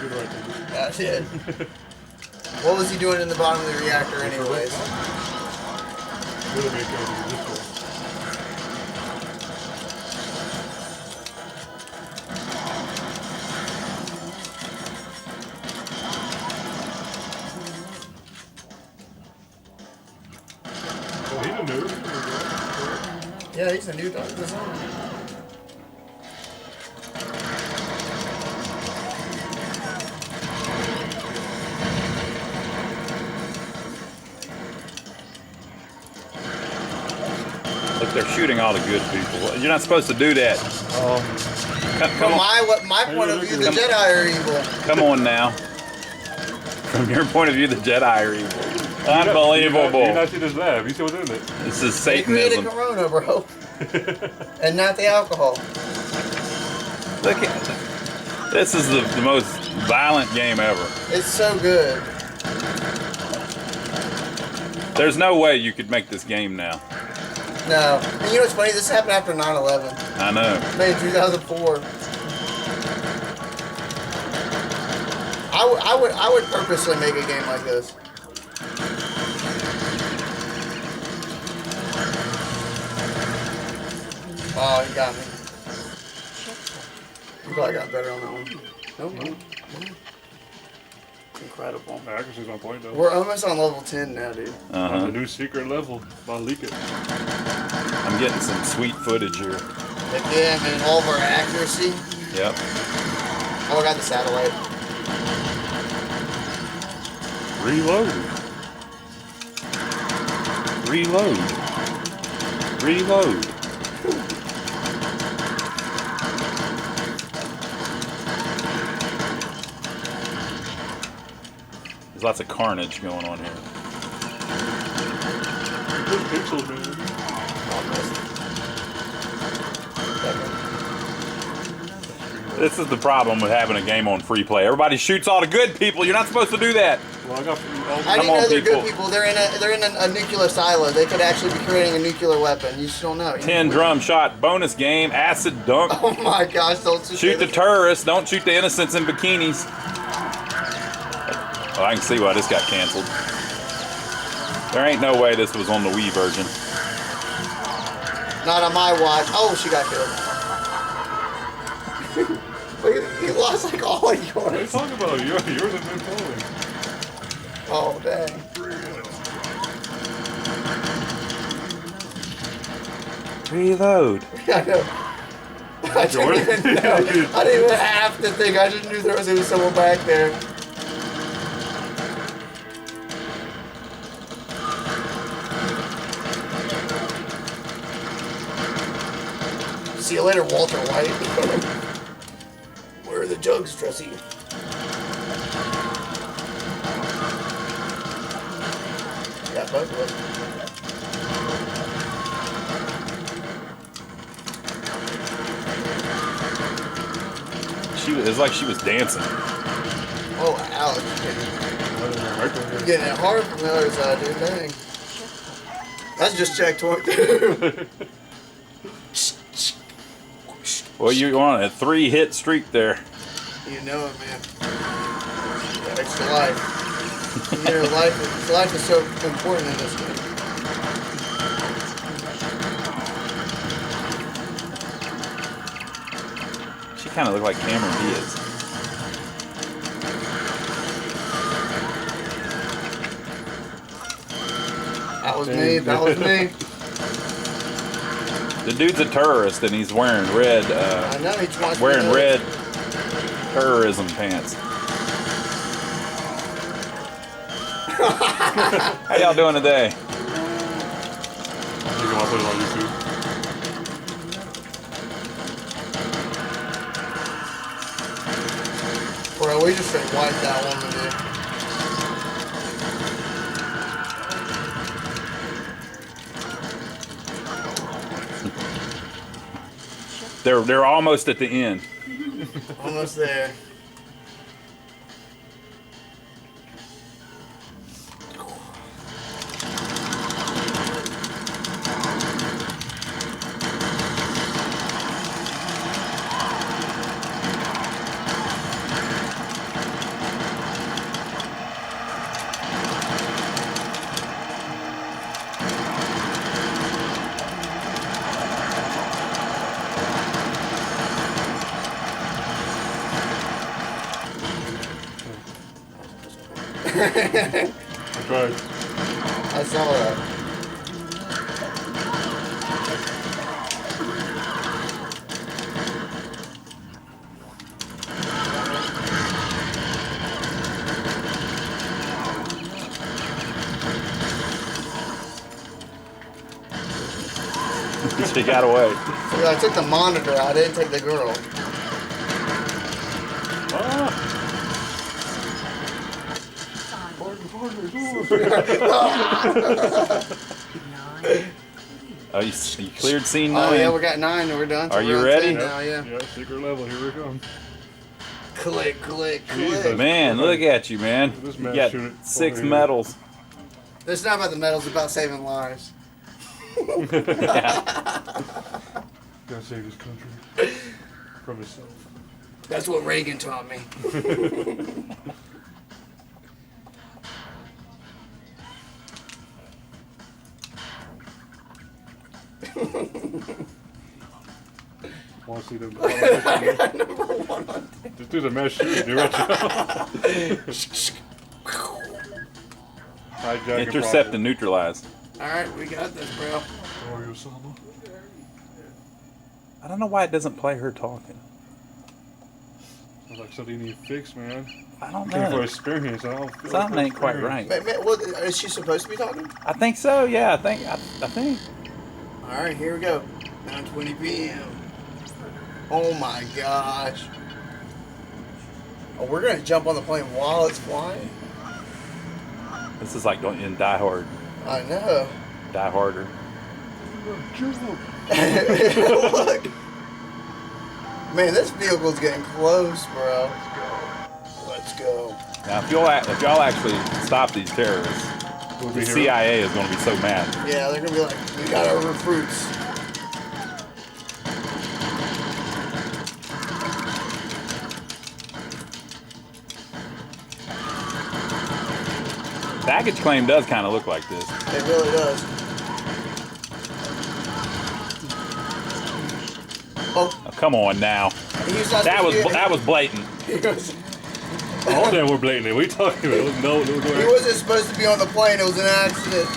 Good right there. I did. What was he doing in the bottom of the reactor anyways? Really make it over this way. Oh, he's a noob. Yeah, he's a new Dr. Zone. Look, they're shooting all the good people. You're not supposed to do that. From my point of view, the Jedi are evil. Come on now. From your point of view, the Jedi are evil. Unbelievable. You not see this lab. You see what's in it. This is They created Satanism. Corona, bro. And not the alcohol. Look at this is the most violent game ever. It's so good. There's no way you could make this game now. No. And you know what's funny? This happened after 9/11. I know. Made in 2004. I would purposely make a game like this. Oh, you got me. You probably got better on that one. Nope. Incredible. The accuracy's on point though. We're almost on level 10 now, dude. On the new secret level. I'll leak it. I'm getting some sweet footage here. Again, man, all of our accuracy. Yep. Oh, I got the satellite. Reload. Reload. Reload. There's lots of carnage going on here. Good pixel, man. This is the problem with having a game on free play. Everybody shoots all the good people. You're not supposed to do that. Well, I got How do you know they're good people? They're in a nuclear silo. They could actually be creating a nuclear weapon. You just don't know. 10 drum shot bonus game, acid dunk. Oh my gosh! Don't Shoot the terrorists. Don't shoot the innocents in bikinis. Oh, I can see why this got canceled. There ain't no way this was on the Wii version. Not on my watch. Oh, she got killed. He lost like all of yours. What are you talking about? Yours have been falling. Oh, dang. Reload. I know. I didn't even know. I didn't even have to think. I just knew there was someone back there. See you later, Walter White. Where are the jugs, Tressie? Got both of us. It was like she was dancing. Oh, Alex. You're getting it hard from the other side, dude. Dang. That's just checkpoint. Well, you're on a 3-hit streak there. You know it, man. That extra life. You know, life is so important in this game. She kind of looked like Cameron Diaz. That was me. That was me. The dude's a terrorist and he's wearing red. I know he wants wearing red terrorism pants. How y'all doing today? I think I'll put it on YouTube. Bro, we just straight wiped that one today. They're almost at the end. Almost there. I tried. I saw that. She got away. Yeah, I took the monitor out. I didn't take the girl. Oh, you cleared scene 9? Oh yeah, we got 9 and we're done. Are you ready? Now, yeah. Yeah, secret level. Here we come. Click, click, Jesus. click. Man, look at you, man. This You man got shoot it 6 over here. medals. It's not about the medals, it's about saving lives. Yeah. Gotta save this country from himself. That's what Reagan taught me. Want to see them? I got number 1 on This dude's a mass shooter, dude. Watch out. Hijack Intercept and neutralize. Alright, we got this, bro. I don't know why it doesn't play her talking. Sounds like something you need fixed, man. I don't Looking for know. experience. I don't feel Something like ain't quite experience. right. Man, what, is she supposed to be talking? I think so, yeah. I think. Alright, here we go. 9:20 p.m. Oh my gosh. Oh, we're gonna jump on the plane while it's flying? This is like in Die Hard. I know. Die Harder. Look. Man, this vehicle's getting close, bro. Let's go. Now, if y'all actually stop these terrorists, the CIA is going to be so mad. Yeah, they're gonna be like, we got our recruits. Baggage claim does kind of look like this. It really does. Oh, Oh, come on now. he's not That was blatant. He was, All that we're blatantly. What are you talking about? No, he wasn't supposed to be on the plane. It was an accident.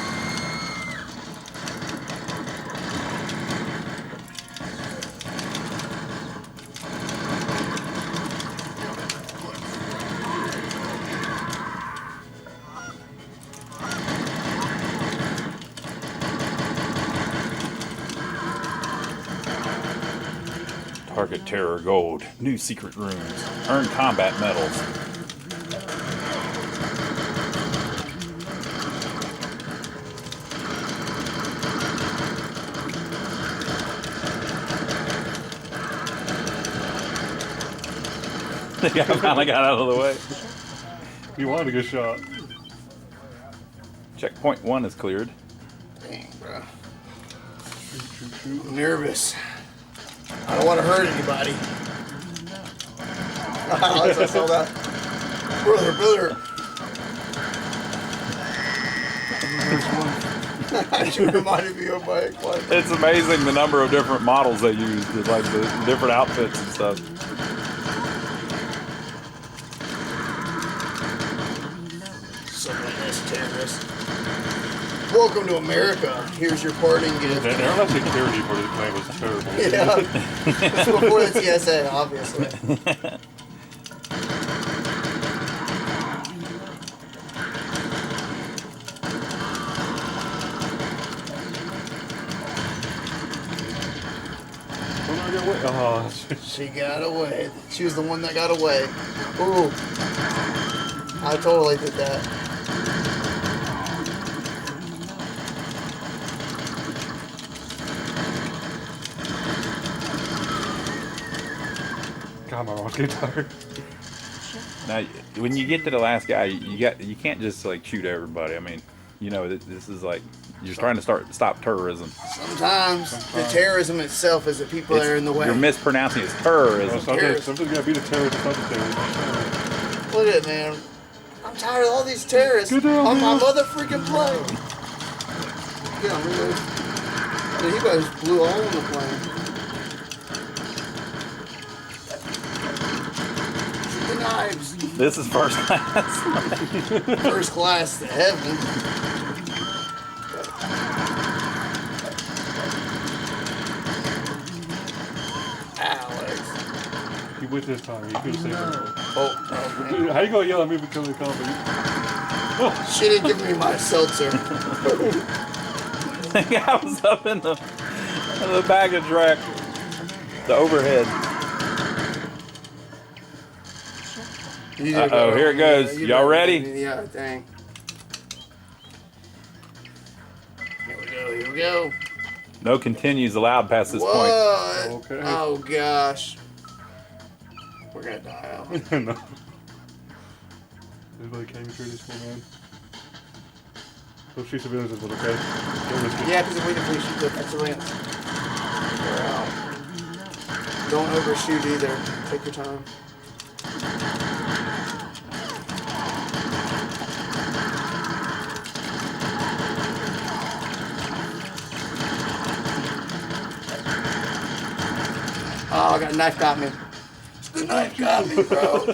Target terror gold. New secret rooms. Earn combat medals. I finally got out of the way. You wanted a good shot. Checkpoint 1 is cleared. Dang, bro. Shoot. Nervous. I don't want to hurt anybody. I saw that. Brother. You reminded me of my ex-wife. It's amazing the number of different models they use, like the different outfits and stuff. Some nice terrorist. Welcome to America. Here's your parting gift. Their last security for this plane was terrible. Yeah. It's before the TSA, obviously. Oh, She got away. She was the one that got away. Ooh. I totally did that. God, my arms get tired. Now, when you get to the last guy, you can't just like shoot everybody. I mean, you know, this is like you're trying to stop terrorism. Sometimes the terrorism itself is the people that are in the way. You're mispronouncing it as terrorism. Something's gotta be the terrorist, not the terrorist. Look at it, man. I'm tired of all these terrorists Get down, on my man. mother freaking plane. Yeah, really. Dude, you guys blew all on the plane. Shoot the knives. This is first class. First class to heaven. Alex. He went this time. He could have saved it. Oh, man. Dude, how you gonna yell at me for killing the combo? She didn't give me my seltzer. The guy was up in the baggage rack. The overhead. Uh-oh, here it goes. Y'all ready? Yeah, dang. Here we go, here we go. No continues allowed past this point. What? Okay. Oh, gosh. We're gonna die out. No. Everybody came through this one, man. Don't shoot civilians as well, okay? Don't risk it. Yeah, because if we shoot the civilians, we're out. Don't overshoot either. Take your time. Oh, the knife got me. The knife got me, bro.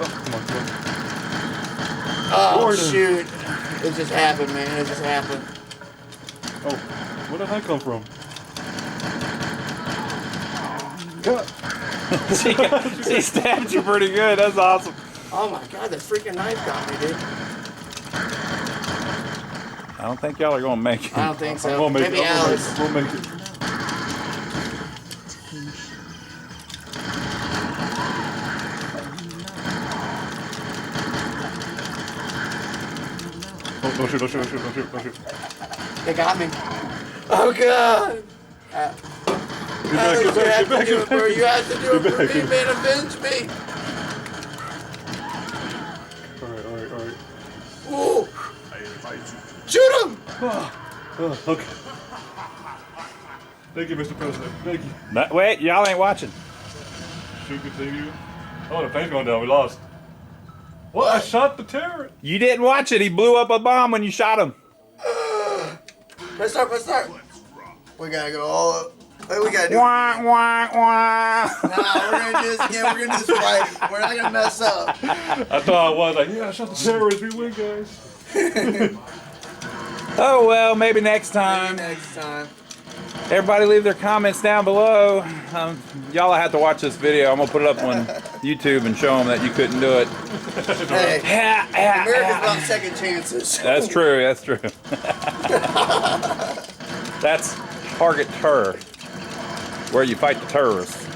Come on, come on. Oh, Gordon. shoot. It just happened, man. It just happened. Oh, where did that come from? Cut. She stabbed you pretty good. That's awesome. Oh, my God. The freaking knife got me, dude. I don't think y'all are going to make it. I don't think so. We'll make Maybe it. Alex. We'll make it. Oh, don't shoot, don't shoot, don't shoot, don't shoot, don't shoot. They got me. Oh, God. Get back, get back, get back, get Bro, back. you have to do it Get for back, me, get man. Avenge me. Alright, alright, alright. Ooh. Shoot him. Oh, okay. Thank you, Mr. President. Thank you. Wait, y'all ain't watching. Shoot, continue. Oh, the paint's going down. We lost. What? I shot the terrorist. You didn't watch it. He blew up a bomb when you shot him. Let's start, let's start. We gotta go all up. We gotta do it. Wah, wah, wah. Nah, we're gonna do this again. We're gonna do this right. We're not gonna mess up. I thought I was like, yeah, I shot the terrorist. We win, guys. Oh, well, maybe next Maybe time. next time. Everybody leave their comments down below. Y'all have to watch this video. I'm going to put it up on YouTube and show them that you couldn't do it. Hey, America's about second chances. That's true. That's true. That's Target Terror, where you fight the terrorists.